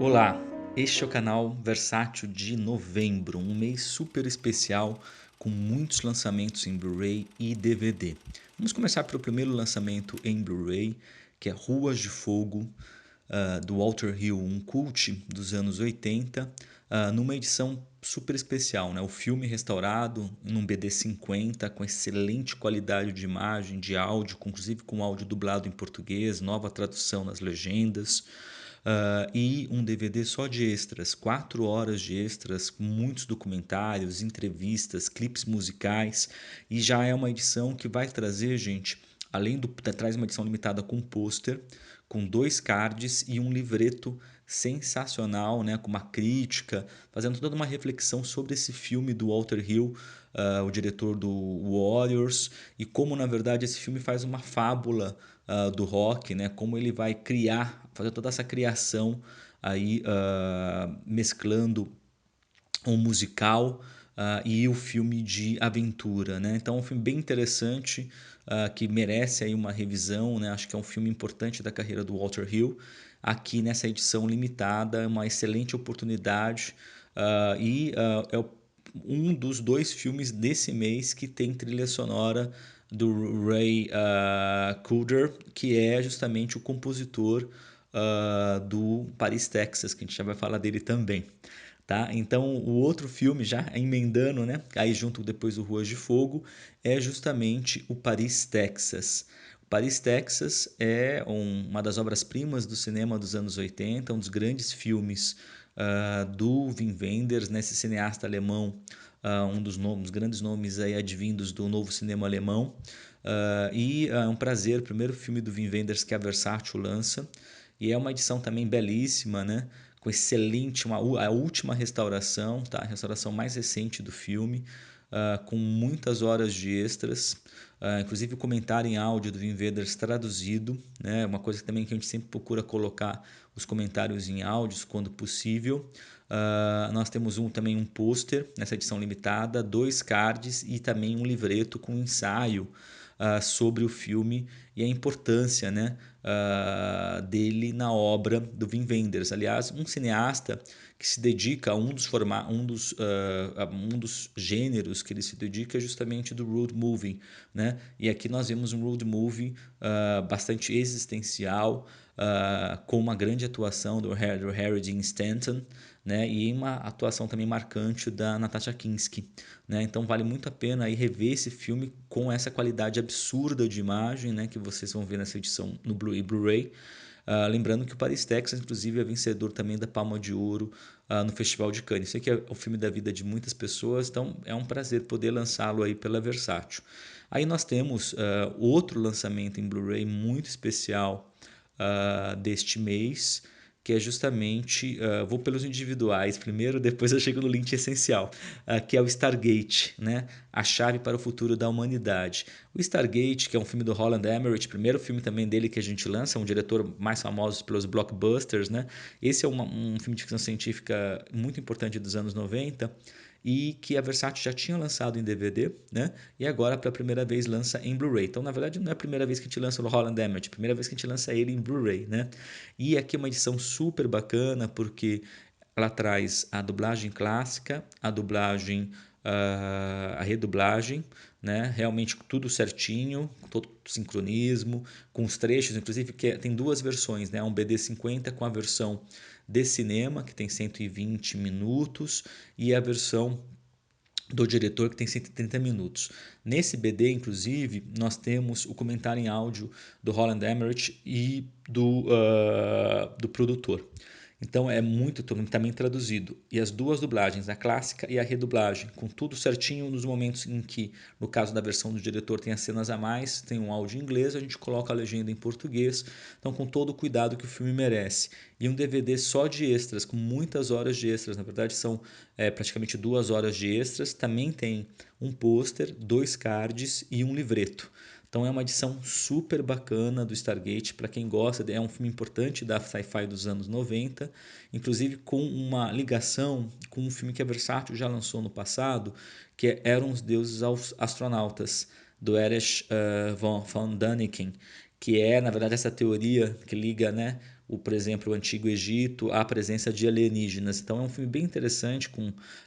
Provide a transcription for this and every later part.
Olá, este é o canal Versátil de novembro, um mês super especial com muitos lançamentos em Blu-ray e DVD. Vamos começar pelo primeiro lançamento em Blu-ray, que é Ruas de Fogo, do Walter Hill, um cult dos anos 80, numa edição super especial, né? O filme restaurado num BD50 com excelente qualidade de imagem, de áudio, inclusive com áudio dublado em português, nova tradução nas legendas. E um DVD só de extras, 4 horas de extras, muitos documentários, entrevistas, clipes musicais, e já é uma edição que vai trazer, gente, traz uma edição limitada com pôster, com 2 cards e um livreto sensacional, né, com uma crítica, fazendo toda uma reflexão sobre esse filme do Walter Hill, o diretor do Warriors, e como na verdade esse filme faz uma fábula do rock, né, como ele vai fazer toda essa criação aí, mesclando um musical e o filme de aventura, né? Então é um filme bem interessante, que merece aí uma revisão, né? Acho que é um filme importante da carreira do Walter Hill. Aqui nessa edição limitada, é uma excelente oportunidade, é um dos 2 filmes desse mês que tem trilha sonora do Ray Cooder, que é justamente o compositor do Paris, Texas, que a gente já vai falar dele também. Tá? Então, o outro filme, já emendando, né? Aí junto depois do Ruas de Fogo, é justamente o Paris, Texas. O Paris, Texas é uma das obras-primas do cinema dos anos 80, um dos grandes filmes do Wim Wenders, né? Esse cineasta alemão, um dos grandes nomes aí advindos do novo cinema alemão. É um prazer, o primeiro filme do Wim Wenders que a Versátil lança. E é uma edição também belíssima, né? Com excelente, a última restauração, tá? A restauração mais recente do filme, com muitas horas de extras, inclusive o comentário em áudio do Wim Wenders traduzido, né? Uma coisa também que a gente sempre procura colocar os comentários em áudios quando possível. Nós temos também um pôster nessa edição limitada, 2 cards e também um livreto com ensaio sobre o filme e a importância, né, dele na obra do Wim Wenders. Aliás, um cineasta que se dedica a um dos gêneros que ele se dedica é justamente do road movie, né? E aqui nós vemos um road movie bastante existencial, com uma grande atuação do Harry Dean Stanton, né? E uma atuação também marcante da Natasha Kinski, né? Então vale muito a pena aí rever esse filme com essa qualidade absurda de imagem, né, que vocês vão ver nessa edição no Blu-ray. Lembrando que o Paris, Texas, inclusive, é vencedor também da Palma de Ouro no Festival de Cannes. Isso aqui é o filme da vida de muitas pessoas, então é um prazer poder lançá-lo aí pela Versátil. Aí nós temos outro lançamento em Blu-ray muito especial deste mês, que é justamente, vou pelos individuais primeiro, depois eu chego no link essencial, que é o Stargate, né? A chave para o futuro da humanidade. O Stargate, que é um filme do Roland Emmerich, primeiro filme também dele que a gente lança, um diretor mais famoso pelos blockbusters, né? Esse é um filme de ficção científica muito importante dos anos 90, e que a Versátil já tinha lançado em DVD, né? E agora pela primeira vez lança em Blu-ray. Então, na verdade, não é a primeira vez que a gente lança o Roland Emmerich, é a primeira vez que a gente lança ele em Blu-ray, né? E aqui é uma edição super bacana porque ela traz a dublagem clássica, a dublagem, a redublagem, né? Realmente tudo certinho, com todo sincronismo, com os trechos, inclusive que tem 2 versões, né? Um BD50 com a versão de cinema, que tem 120 minutos, e a versão do diretor, que tem 130 minutos. Nesse BD, inclusive, nós temos o comentário em áudio do Roland Emmerich e do produtor. Então é muito também traduzido. E as 2 dublagens, a clássica e a redublagem, com tudo certinho nos momentos em que, no caso da versão do diretor, tem as cenas a mais, tem um áudio em inglês, a gente coloca a legenda em português. Então, com todo o cuidado que o filme merece. E um DVD só de extras, com muitas horas de extras, na verdade são praticamente 2 horas de extras. Também tem um pôster, 2 cards e um livreto. Então é uma edição super bacana do Stargate, para quem gosta, é um filme importante da sci-fi dos anos 90, inclusive com uma ligação com um filme que a Versátil já lançou no passado, que Eram os Deuses aos Astronautas, do Erich von Däniken, que é, na verdade, essa teoria que liga, né, por exemplo, o Antigo Egito, a presença de alienígenas. Então é um filme bem interessante,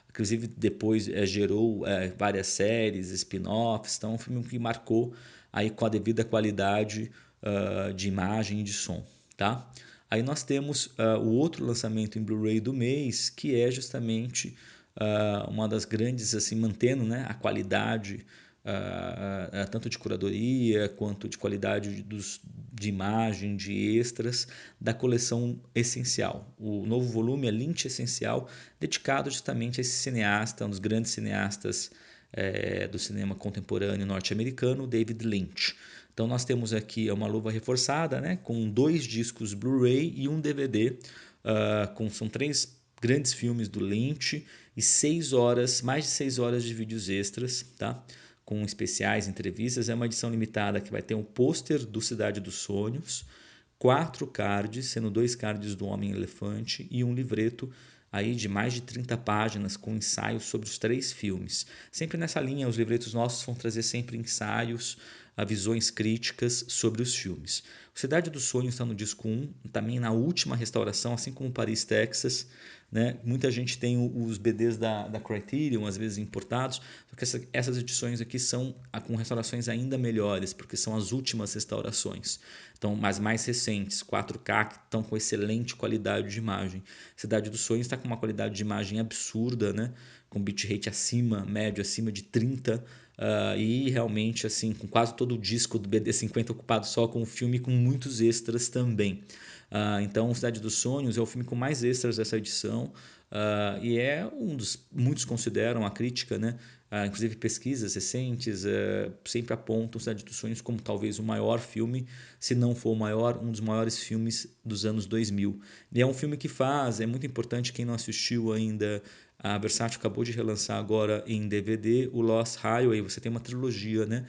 inclusive depois gerou várias séries, spin-offs. Então é um filme que marcou aí com a devida qualidade de imagem e de som, tá? Aí nós temos o outro lançamento em Blu-ray do mês, que é justamente uma das grandes, assim, mantendo, né, a qualidade tanto de curadoria quanto de qualidade de imagem, de extras da coleção Essencial. O novo volume é Lynch Essencial, dedicado justamente a esse cineasta, um dos grandes cineastas do cinema contemporâneo norte-americano, David Lynch. Então nós temos aqui uma luva reforçada, né, com 2 discos Blu-ray e um DVD, são 3 grandes filmes do Lynch e 6 horas, mais de 6 horas de vídeos extras, tá? Com especiais, entrevistas. É uma edição limitada que vai ter um pôster do Cidade dos Sonhos, 4 cards, sendo 2 cards do Homem-Elefante e um livreto aí de mais de 30 páginas com ensaios sobre os 3 filmes. Sempre nessa linha, os livretos nossos vão trazer sempre ensaios, visões críticas sobre os filmes. O Cidade dos Sonhos está no disco 1, também na última restauração, assim como Paris, Texas. Né? Muita gente tem os BDs da Criterion, às vezes importados, só que essas edições aqui são com restaurações ainda melhores, porque são as últimas restaurações. Então, as mais recentes, 4K, que estão com excelente qualidade de imagem. Cidade dos Sonhos está com uma qualidade de imagem absurda, né? Com bitrate médio acima de 30, e realmente assim com quase todo o disco do BD50 ocupado só com o filme, com muitos extras também. Então Cidade dos Sonhos é o filme com mais extras dessa edição, e é um dos muitos consideram a crítica, né? Inclusive pesquisas recentes sempre apontam Cidade dos Sonhos como talvez o maior filme, se não for o maior, um dos maiores filmes dos anos 2000. E é um filme que é muito importante, quem não assistiu ainda, a Versátil acabou de relançar agora em DVD o Lost Highway. Você tem uma trilogia, né?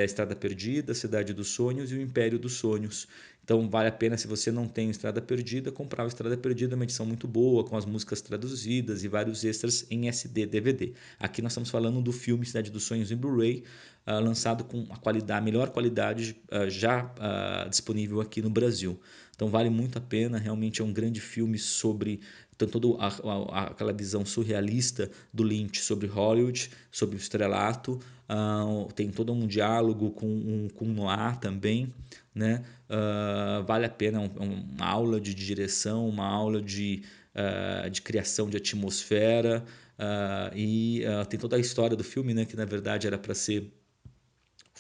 Estrada Perdida, Cidade dos Sonhos e o Império dos Sonhos. Então vale a pena, se você não tem Estrada Perdida, comprar o Estrada Perdida, uma edição muito boa, com as músicas traduzidas e vários extras em SD, DVD. Aqui nós estamos falando do filme Cidade dos Sonhos em Blu-ray, lançado com a melhor qualidade já disponível aqui no Brasil. Então vale muito a pena, realmente é um grande filme sobre toda aquela visão surrealista do Lynch sobre Hollywood, sobre o estrelato. Tem todo um diálogo com Noir também, né? Vale a pena, uma aula de direção, uma aula de criação de atmosfera, e tem toda a história do filme, né? Que na verdade era para ser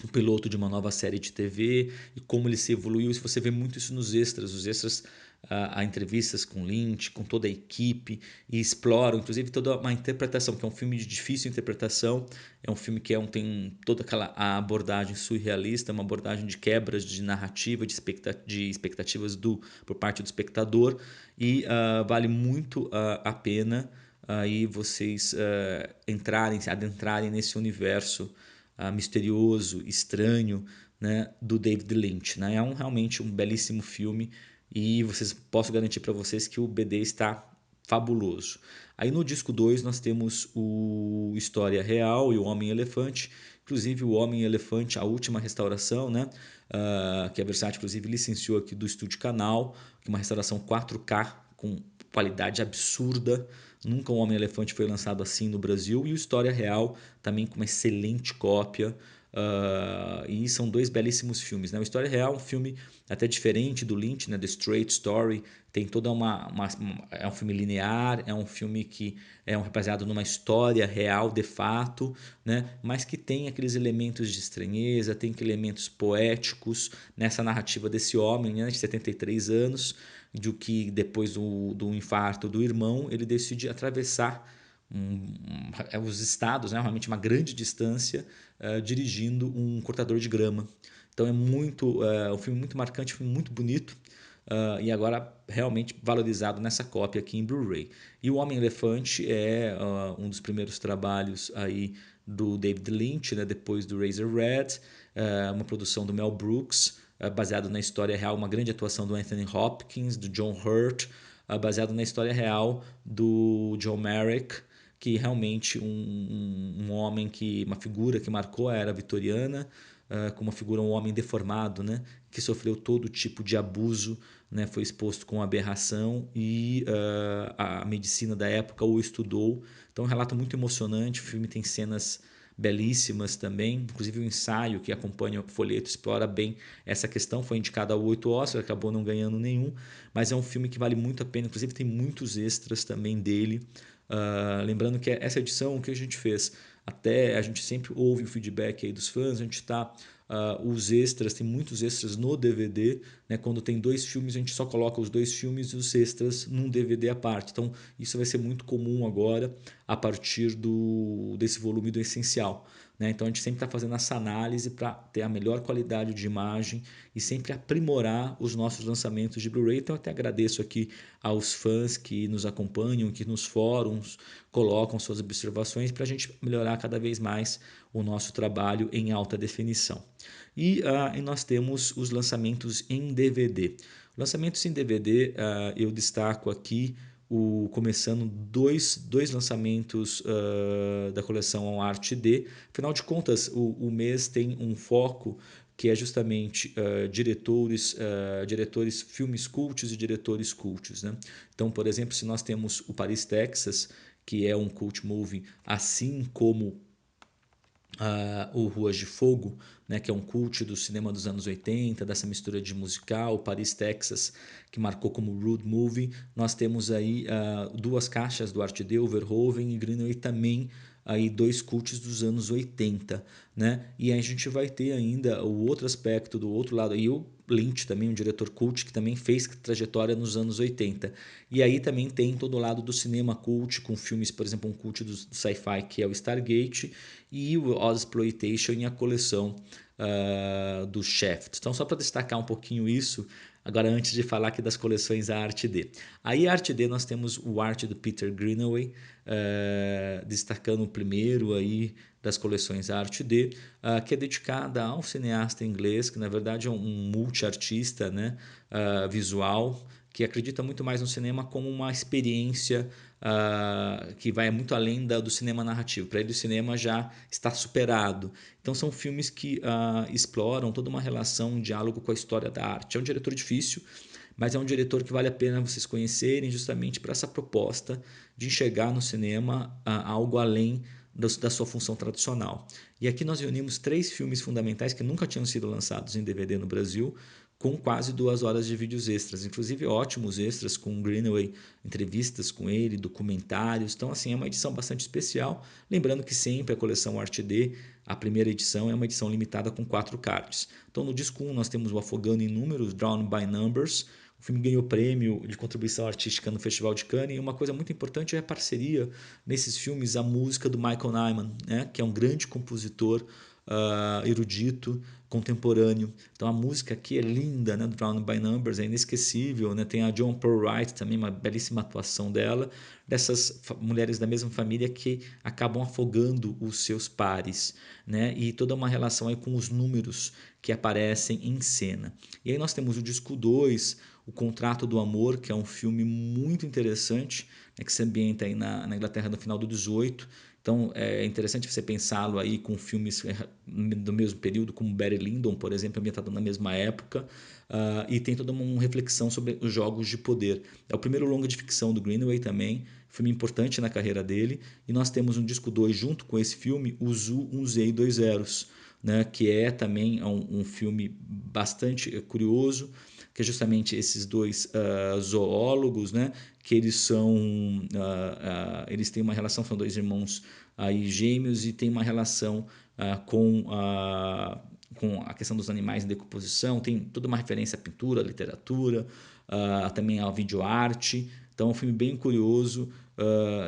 um piloto de uma nova série de TV e como ele se evoluiu. Se você vê muito isso nos extras, os extras há entrevistas com Lynch, com toda a equipe, e exploram inclusive toda uma interpretação, que é um filme de difícil interpretação, é um filme que tem toda aquela abordagem surrealista, uma abordagem de quebras de narrativa, de expectativas por parte do espectador, e vale muito a pena aí vocês adentrarem nesse universo misterioso, estranho, né, do David Lynch. Né? Realmente um belíssimo filme, e posso garantir para vocês que o BD está fabuloso. Aí no disco 2 nós temos o História Real e o Homem-Elefante, inclusive o Homem-Elefante, a última restauração, né? Que a Versátil inclusive licenciou aqui do Estúdio Canal, que é uma restauração 4K com qualidade absurda. Nunca um Homem-Elefante foi lançado assim no Brasil, e o História Real também com uma excelente cópia. E são 2 belíssimos filmes, né? O História Real é um filme até diferente do Lynch, né? The Straight Story, tem toda é um filme linear, é um filme que baseado numa história real de fato, né? Mas que tem aqueles elementos de estranheza, tem aqueles elementos poéticos nessa narrativa desse homem, né? De 73 anos, de que depois do infarto do irmão ele decide atravessar os estados, né? Realmente uma grande distância, dirigindo um cortador de grama. Então é um filme muito marcante, um filme muito bonito, e agora realmente valorizado nessa cópia aqui em Blu-ray. E o Homem-Elefante é um dos primeiros trabalhos aí do David Lynch, né, depois do Razorhead, uma produção do Mel Brooks, baseado na história real, uma grande atuação do Anthony Hopkins, do John Hurt, baseado na história real do John Merrick, que realmente um homem uma figura que marcou a era vitoriana, como uma figura, um homem deformado, né, que sofreu todo tipo de abuso, né, foi exposto com aberração e a medicina da época o estudou. Então, é um relato muito emocionante. O filme tem cenas belíssimas também, inclusive o ensaio que acompanha o folheto explora bem essa questão. Foi indicado ao 8 Oscars, acabou não ganhando nenhum, mas é um filme que vale muito a pena. Inclusive tem muitos extras também dele. Lembrando que essa edição, o que a gente fez, até a gente sempre ouve o feedback aí dos fãs, a gente está os extras, tem muitos extras no DVD, né? Quando tem 2 filmes, a gente só coloca os 2 filmes e os extras num DVD à parte. Então, isso vai ser muito comum agora, a partir desse volume do Essencial, né? Então, a gente sempre está fazendo essa análise para ter a melhor qualidade de imagem e sempre aprimorar os nossos lançamentos de Blu-ray. Então, eu até agradeço aqui aos fãs que nos acompanham, que nos fóruns colocam suas observações para a gente melhorar cada vez mais o nosso trabalho em alta definição. E nós temos os lançamentos em DVD. Lançamentos em DVD, eu destaco aqui começando dois lançamentos da coleção Arte D. Afinal de contas, o mês tem um foco que é justamente diretores filmes cultos e diretores cultos, né? Então, por exemplo, se nós temos o Paris, Texas, que é um cult movie, assim como o Ruas de Fogo, né, que é um cult do cinema dos anos 80, dessa mistura de musical, Paris, Texas, que marcou como road movie. Nós temos aí duas caixas do Arte Deco, Verhoeven e Greenaway também, aí 2 cults dos anos 80, né? E aí a gente vai ter ainda o outro aspecto do outro lado, e o Lynch também, um diretor cult que também fez trajetória nos anos 80. E aí também tem todo o lado do cinema cult, com filmes, por exemplo, um cult do sci-fi que é o Stargate, e o Ozploitation e a coleção do Shaft. Então, só para destacar um pouquinho isso, agora antes de falar aqui das coleções a Arte D. Aí a Arte D nós temos o arte do Peter Greenaway, destacando o primeiro aí das coleções Arte D, que é dedicada ao cineasta inglês, que na verdade é um multiartista, né, visual, que acredita muito mais no cinema como uma experiência que vai muito além do cinema narrativo. Para ele o cinema já está superado. Então são filmes que exploram toda uma relação, um diálogo com a história da arte. É um diretor difícil, mas é um diretor que vale a pena vocês conhecerem, justamente para essa proposta de enxergar no cinema algo além da sua função tradicional. E aqui nós reunimos 3 filmes fundamentais que nunca tinham sido lançados em DVD no Brasil, com quase 2 horas de vídeos extras, inclusive ótimos extras com Greenaway, entrevistas com ele, documentários. Então, assim, é uma edição bastante especial. Lembrando que sempre a coleção Arte D, a primeira edição, é uma edição limitada com 4 cards. Então, no disco 1 nós temos o Afogando em Números, Drawn by Numbers. O filme ganhou prêmio de contribuição artística no Festival de Cannes, e uma coisa muito importante é a parceria nesses filmes, a música do Michael Nyman, né, que é um grande compositor erudito, contemporâneo. Então a música aqui é linda, né? Drowned by Numbers, é inesquecível, né? Tem a Joan Pearl Wright também, uma belíssima atuação dela, dessas mulheres da mesma família que acabam afogando os seus pares, né? E toda uma relação aí com os números que aparecem em cena. E aí nós temos o disco 2, O Contrato do Amor, que é um filme muito interessante, né? Que se ambienta aí na Inglaterra no final do 18. Então é interessante você pensá-lo aí com filmes do mesmo período, como Barry Lyndon, por exemplo, ambientado na mesma época, e tem toda uma reflexão sobre os jogos de poder. É o primeiro longa de ficção do Greenaway também, filme importante na carreira dele, e nós temos um disco 2 junto com esse filme, o Zu, um Z e 2 zeros, né, que é também um filme bastante curioso, que é justamente esses dois zoólogos, né, que eles são eles têm uma relação, são 2 irmãos aí gêmeos, e tem uma relação com a questão dos animais em decomposição. Tem toda uma referência à pintura, à literatura, também à videoarte. Então é um filme bem curioso,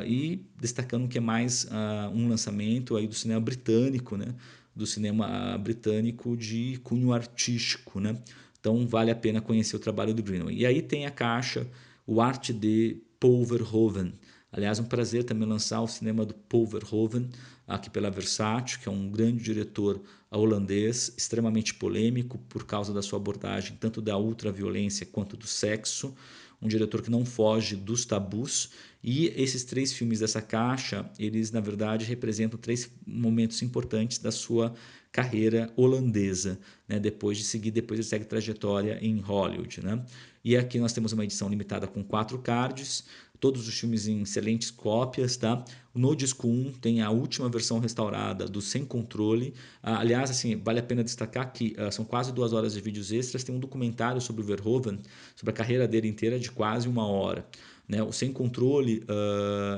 e destacando que é mais um lançamento aí do cinema britânico, né, do cinema britânico de cunho artístico, né? Então vale a pena conhecer o trabalho do Greenaway. E aí tem a caixa, o Arte de Paul Verhoeven. Aliás, um prazer também lançar o cinema do Paul Verhoeven aqui pela Versátil, que é um grande diretor holandês, extremamente polêmico por causa da sua abordagem tanto da ultraviolência quanto do sexo. um diretor que não foge dos tabus. E esses 3 filmes dessa caixa, eles na verdade representam 3 momentos importantes da sua carreira holandesa, né? Depois ele segue trajetória em Hollywood, né? E aqui nós temos uma edição limitada com 4 cards, todos os filmes em excelentes cópias, tá? No disco 1 tem a última versão restaurada do Sem Controle. Aliás, assim, vale a pena destacar que são quase 2 horas de vídeos extras. Tem um documentário sobre o Verhoeven, sobre a carreira dele inteira, de quase 1 hora. Né? O Sem Controle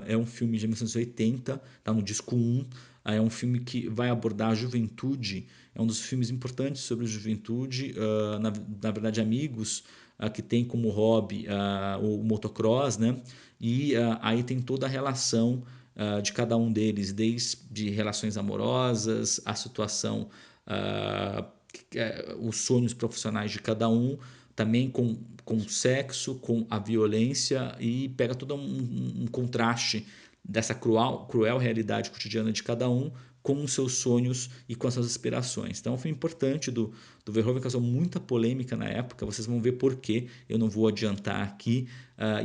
é um filme de 1980, tá no disco 1. É um filme que vai abordar a juventude, é um dos filmes importantes sobre a juventude, na verdade amigos que tem como hobby o motocross, né? E aí tem toda a relação de cada um deles, desde relações amorosas, a situação, os sonhos profissionais de cada um, também com o sexo, com a violência, e pega todo um contraste dessa cruel realidade cotidiana de cada um com os seus sonhos e com as suas aspirações. Então, foi importante do Verhoeven, causou muita polêmica na época, vocês vão ver por quê, eu não vou adiantar aqui,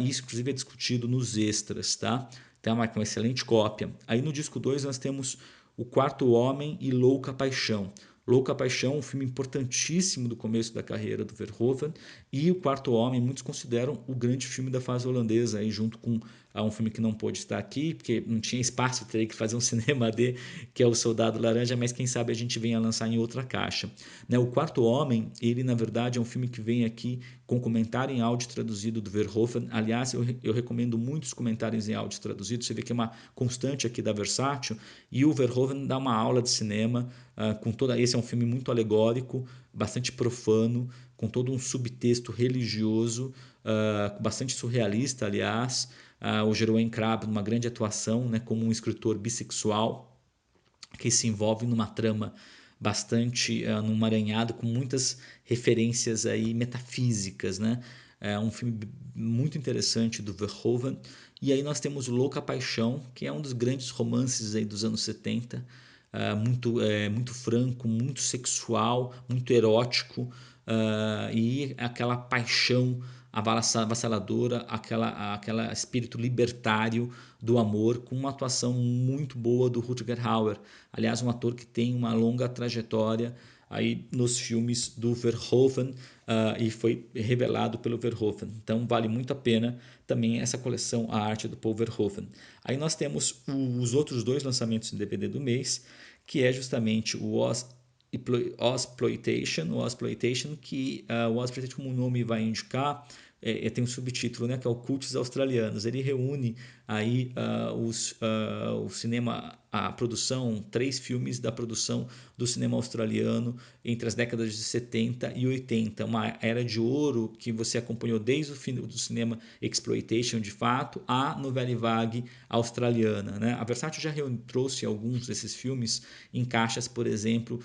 isso inclusive é discutido nos extras, tá? Então, é uma excelente cópia. Aí no disco 2 nós temos O Quarto Homem e Louca Paixão. Louca Paixão, um filme importantíssimo do começo da carreira do Verhoeven, e O Quarto Homem, muitos consideram o grande filme da fase holandesa, aí, junto com um filme que não pôde estar aqui, porque não tinha espaço, teria que fazer um cinema D, que é O Soldado Laranja, mas quem sabe a gente venha lançar em outra caixa. Né, O Quarto Homem, ele na verdade é um filme que vem aqui com comentário em áudio traduzido do Verhoeven. Aliás, eu recomendo muitos comentários em áudio traduzido, você vê que é uma constante aqui da Versátil, e o Verhoeven dá uma aula de cinema com toda. Esse é um filme muito alegórico, bastante profano, com todo um subtexto religioso, bastante surrealista, aliás. O Jeroen Krabb numa grande atuação, né, como um escritor bissexual que se envolve numa trama bastante num aranhado com muitas referências aí metafísicas, né? É um filme muito interessante do Verhoeven. E aí nós temos Louca Paixão, que é um dos grandes romances aí dos anos 70, muito franco, muito sexual, muito erótico, e aquela paixão avassaladora, aquela espírito libertário do amor, com uma atuação muito boa do Rutger Hauer. Aliás, um ator que tem uma longa trajetória aí nos filmes do Verhoeven, e foi revelado pelo Verhoeven. Então vale muito a pena também essa coleção, a arte do Paul Verhoeven. Aí nós temos os outros 2 lançamentos em DVD do mês, que é justamente o Ozploitation, que o Ozploitation, como o nome vai indicar, tem um subtítulo, né, que é o Cultos Australianos. Ele reúne aí o cinema, a produção, 3 filmes da produção do cinema australiano entre as décadas de 70 e 80, uma era de ouro que você acompanhou desde o fim do cinema exploitation de fato à novela vague australiana, né? A Versátil já trouxe alguns desses filmes em caixas, por exemplo,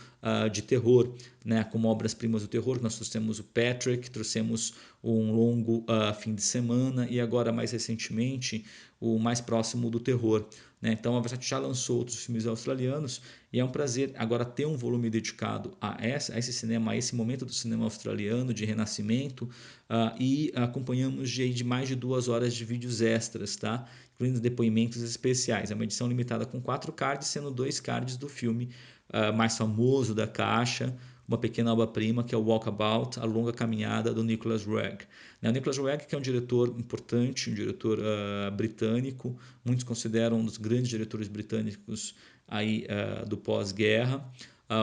de terror, né? Como obras-primas do terror, nós trouxemos o Patrick, trouxemos um longo fim de semana, e agora mais recentemente o mais próximo do terror, né? Então a Versátil já lançou outros filmes australianos, e é um prazer agora ter um volume dedicado a esse cinema, a esse momento do cinema australiano de renascimento, e acompanhamos de mais de 2 horas de vídeos extras, tá? Incluindo depoimentos especiais. É uma edição limitada com 4 cards, sendo 2 cards do filme mais famoso da caixa, uma pequena obra-prima, que é o Walkabout, A Longa Caminhada, do Nicholas Roeg. O Nicholas Roeg, que é um diretor importante, um diretor britânico, muitos consideram um dos grandes diretores britânicos aí, do pós-guerra,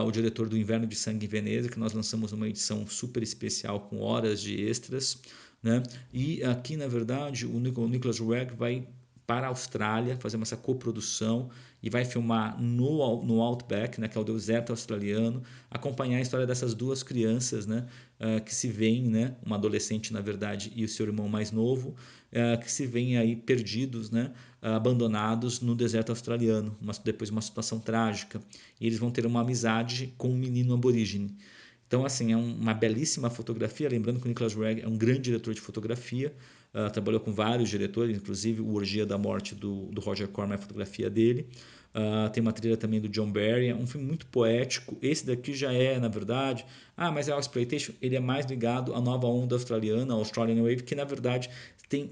o diretor do Inverno de Sangue em Veneza, que nós lançamos uma edição super especial com horas de extras, né? E aqui, na verdade, o Nicholas Roeg vai para a Austrália fazer essa coprodução e vai filmar no Outback, né, que é o deserto australiano, acompanhar a história dessas 2 crianças, né, que se veem, né, uma adolescente na verdade e o seu irmão mais novo, que se veem aí perdidos, né, abandonados no deserto australiano, depois de uma situação trágica, e eles vão ter uma amizade com um menino aborígene. Então, assim, é uma belíssima fotografia. Lembrando que o Nicholas Roeg é um grande diretor de fotografia, trabalhou com vários diretores, inclusive o Orgia da Morte do Roger Corman é a fotografia dele. Tem uma trilha também do John Barry, é um filme muito poético. Esse daqui já é, na verdade, mas é o Exploitation, ele é mais ligado à nova onda australiana, ao Australian Wave, que na verdade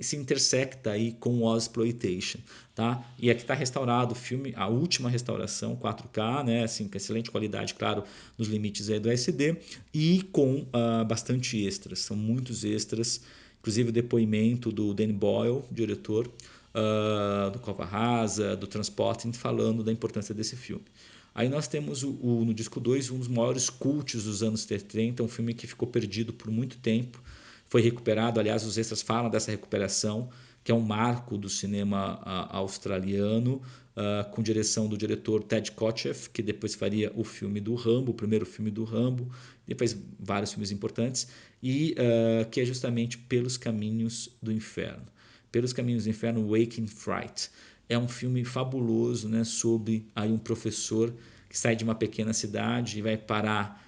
se intersecta aí com o Exploitation, tá? E aqui está restaurado o filme, a última restauração 4K, né? Assim, com excelente qualidade, claro, nos limites aí do SD e com bastante extras, são muitos extras, inclusive o depoimento do Danny Boyle, diretor, do Cova Rasa, do Transporting, falando da importância desse filme. Aí nós temos no disco 2 um dos maiores cultos dos anos 30, um filme que ficou perdido por muito tempo, foi recuperado, aliás os extras falam dessa recuperação, que é um marco do cinema australiano, com direção do diretor Ted Kotcheff, que depois faria o filme do Rambo, o primeiro filme do Rambo, depois vários filmes importantes, e que é justamente Pelos Caminhos do Inferno. Pelos Caminhos do Inferno, Waking Fright. É um filme fabuloso, né, sobre aí um professor que sai de uma pequena cidade e vai parar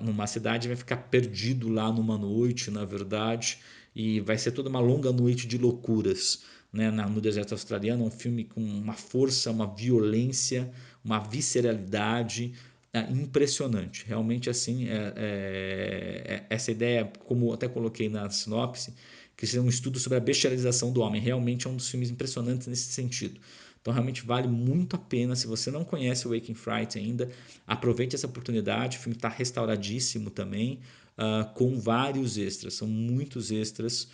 numa cidade e vai ficar perdido lá numa noite, na verdade, e vai ser toda uma longa noite de loucuras, né, no deserto australiano. Um filme com uma força, uma violência, uma visceralidade impressionante. Realmente, assim, essa ideia, como até coloquei na sinopse, que é um estudo sobre a bestialização do homem. Realmente é um dos filmes impressionantes nesse sentido. Então realmente vale muito a pena. Se você não conhece o Waking Fright ainda, aproveite essa oportunidade. O filme está restauradíssimo também, com vários extras. São muitos extras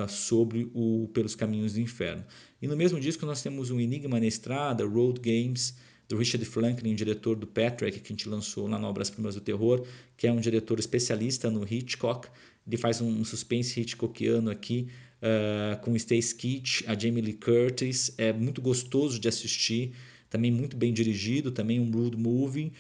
sobre o Pelos Caminhos do Inferno. E no mesmo disco nós temos o Enigma na Estrada, Road Games, do Richard Franklin, diretor do Patrick, que a gente lançou lá no Obras Primas do Terror, que é um diretor especialista no Hitchcock. Ele faz um suspense Hitchcockiano aqui, com Stacy Keach, a Jamie Lee Curtis. É muito gostoso de assistir, também muito bem dirigido, também um road movie,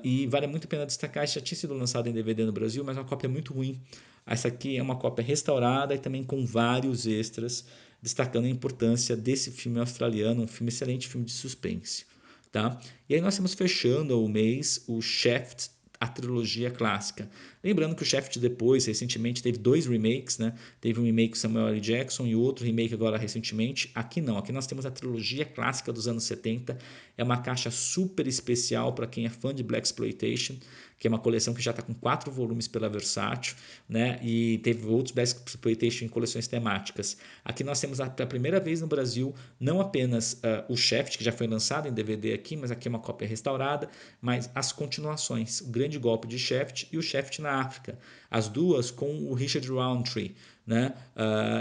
e vale muito a pena destacar. Já tinha sido lançado em DVD no Brasil, mas uma cópia muito ruim. Essa aqui é uma cópia restaurada e também com vários extras, destacando a importância desse filme australiano, um filme excelente, filme de suspense. Tá? E aí nós estamos fechando o mês o Shaft, a trilogia clássica. Lembrando que o Shaft depois, recentemente, teve 2 remakes, né? Teve um remake com Samuel L. Jackson e outro remake agora recentemente. Aqui não, aqui nós temos a trilogia clássica dos anos 70. É uma caixa super especial para quem é fã de Blaxploitation, que é uma coleção que já está com 4 volumes pela Versátil, né? E teve outros Blaxploitation em coleções temáticas. Aqui nós temos pela primeira vez no Brasil não apenas o Shaft, que já foi lançado em DVD aqui, mas aqui é uma cópia restaurada, mas as continuações, o Grande Golpe de Shaft e o Shaft na África, as duas com o Richard Roundtree, né?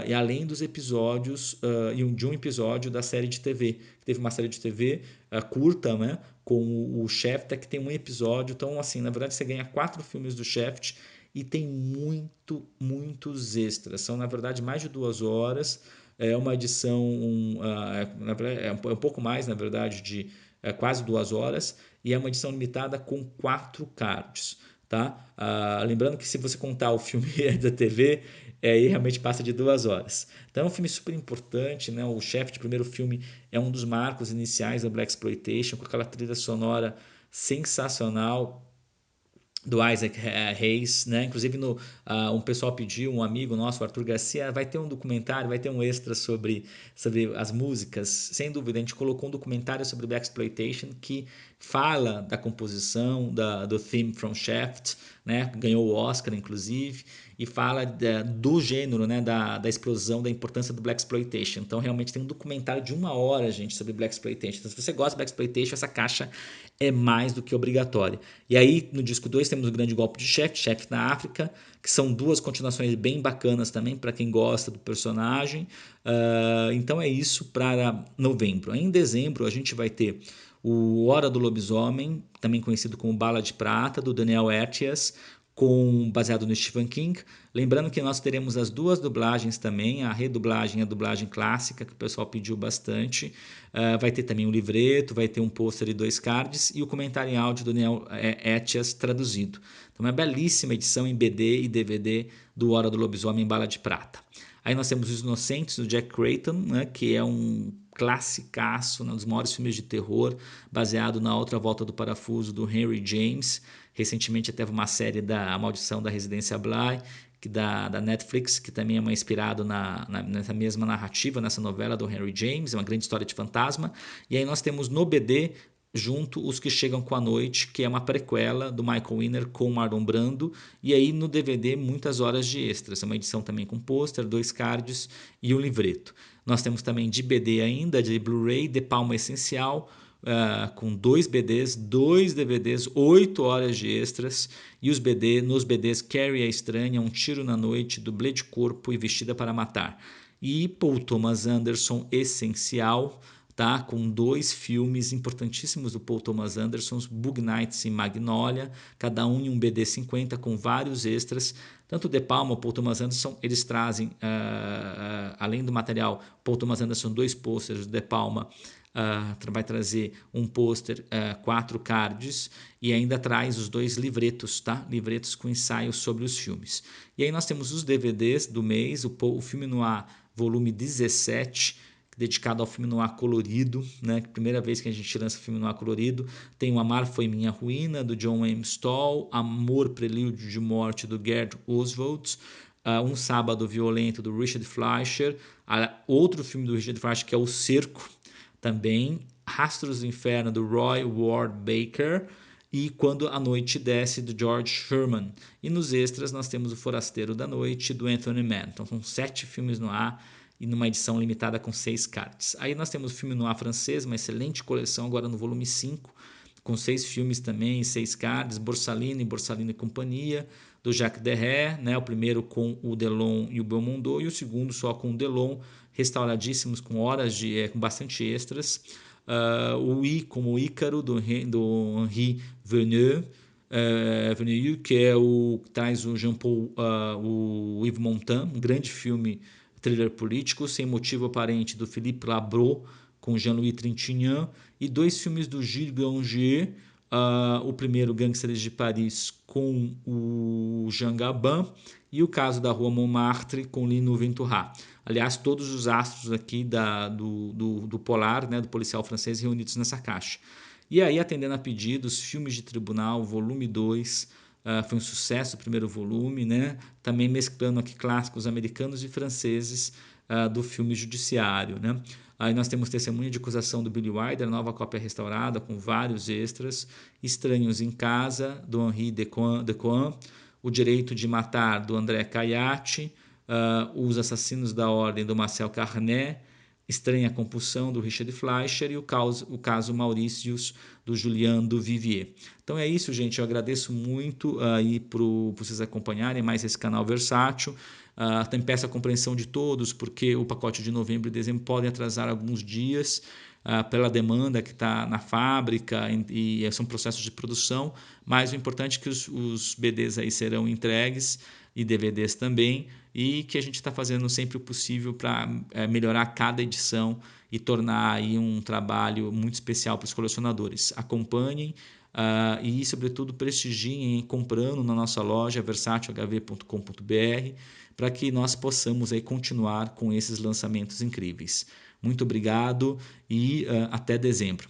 E além dos episódios, de um episódio da série de TV, teve uma série de TV curta, né? Com o Shaft, que tem um episódio. Então, assim, na verdade, você ganha 4 filmes do Shaft e tem muitos extras. São, na verdade, mais de 2 horas. É uma edição, é um pouco mais, na verdade, de quase 2 horas. E é uma edição limitada com 4 cards. Tá? Lembrando que se você contar o filme da TV, aí realmente passa de 2 horas. Então é um filme super importante, né? O Shaft, primeiro filme, é um dos marcos iniciais da Blaxploitation, com aquela trilha sonora sensacional do Isaac Hayes, né? Inclusive um pessoal pediu, um amigo nosso, o Arthur Garcia, vai ter um documentário, vai ter um extra sobre as músicas. Sem dúvida, a gente colocou um documentário sobre Blaxploitation que fala da composição do theme from Shaft, né? Ganhou o Oscar, inclusive, e fala do gênero, né? Da explosão, da importância do Blaxploitation. Então, realmente tem um documentário de 1 hora, gente, sobre Blaxploitation. Então, se você gosta de Blaxploitation, essa caixa é mais do que obrigatória. E aí, no disco 2, temos o Grande Golpe de Shaft, Shaft na África, que são 2 continuações bem bacanas também para quem gosta do personagem. Então é isso para novembro. Em dezembro, a gente vai ter o Hora do Lobisomem, também conhecido como Bala de Prata, do Daniel Etias, baseado no Stephen King. Lembrando que nós teremos as 2 dublagens também, a redublagem e a dublagem clássica, que o pessoal pediu bastante. Vai ter também um livreto, vai ter um pôster e 2 cards e o comentário em áudio do Daniel Etias traduzido. Então, é uma belíssima edição em BD e DVD do Hora do Lobisomem Bala de Prata. Aí nós temos Os Inocentes, do Jack Creighton, né, que é um classicaço, né, um dos maiores filmes de terror, baseado na Outra Volta do Parafuso, do Henry James. Recentemente teve uma série da A Maldição da Residência Bly, da Netflix, que também é inspirado nessa mesma narrativa, nessa novela do Henry James, é uma grande história de fantasma. E aí nós temos no BD junto Os que Chegam com a Noite, que é uma prequela do Michael Winner com Marlon Brando, e aí no DVD muitas horas de extras, é uma edição também com pôster, 2 cards e um livreto. Nós temos também de BD ainda, de Blu-ray, De Palma Essencial, com 2 BDs, 2 DVDs, 8 horas de extras, e nos BDs Carrie a Estranha, Um Tiro na Noite, Dublê de Corpo e Vestida para Matar. E Paul Thomas Anderson Essencial, tá? Com 2 filmes importantíssimos do Paul Thomas Anderson, Bug Nights e Magnolia, cada um em um BD50 com vários extras. Tanto De Palma, Paul Thomas Anderson, eles trazem, além do material, Paul Thomas Anderson, 2 posters, De Palma vai trazer um pôster, 4 cards, e ainda traz os 2 livretos, tá? Livretos com ensaios sobre os filmes. E aí nós temos os DVDs do mês, o Filme Noir volume 17, dedicado ao filme noir colorido, né? Primeira vez que a gente lança filme noir colorido. Tem o Amar Foi Minha Ruína, do John M. Stoll, Amor, Prelúdio de Morte, do Gerd Oswald, Um Sábado Violento, do Richard Fleischer, outro filme do Richard Fleischer, que é O Cerco, também, Rastros do Inferno, do Roy Ward Baker, e Quando a Noite Desce, do George Sherman. E nos extras nós temos O Forasteiro da Noite, do Anthony Mann. Então são 7 filmes no ar e numa edição limitada com 6 cards. Aí nós temos o filme no ar francês, uma excelente coleção agora no volume 5, com 6 filmes também, 6 cards, Borsalino e Companhia, do Jacques Deray, né? O primeiro com o Delon e o Belmondo, e o segundo só com o Delon, restauradíssimos, com horas com bastante extras. O I como o Ícaro, do Henri Villeneuve, que é traz o Jean-Paul, o Yves Montand, um grande filme thriller político, Sem Motivo Aparente, do Philippe Labro, com Jean-Louis Trintignant, e 2 filmes do Gilles Granger, o primeiro, Gangsters de Paris, com o Jean Gabin, e o Caso da Rua Montmartre, com Lino Ventura. Aliás, todos os astros aqui do Polar, né, do policial francês, reunidos nessa caixa. E aí, atendendo a pedidos, Filmes de Tribunal, volume 2, foi um sucesso o primeiro volume, né? Também mesclando aqui clássicos americanos e franceses do filme judiciário, né? Aí nós temos Testemunha de Acusação, do Billy Wilder, nova cópia restaurada com vários extras, Estranhos em Casa, do Henri Decoing, O Direito de Matar, do André Caiati, Os Assassinos da Ordem, do Marcel Carnet, Estranha Compulsão, do Richard Fleischer, e o caso Mauritius, do Julian Duvivier. Então é isso, gente. Eu agradeço muito aí por vocês acompanharem mais esse canal versátil. Também peço a compreensão de todos, porque o pacote de novembro e dezembro podem atrasar alguns dias pela demanda que está na fábrica, e são processos de produção, mas o importante é que os BDs aí serão entregues, e DVDs também, e que a gente está fazendo sempre o possível para melhorar cada edição e tornar aí um trabalho muito especial para os colecionadores. Acompanhem e, sobretudo, prestigiem comprando na nossa loja versatilhv.com.br, para que nós possamos aí continuar com esses lançamentos incríveis. Muito obrigado e até dezembro.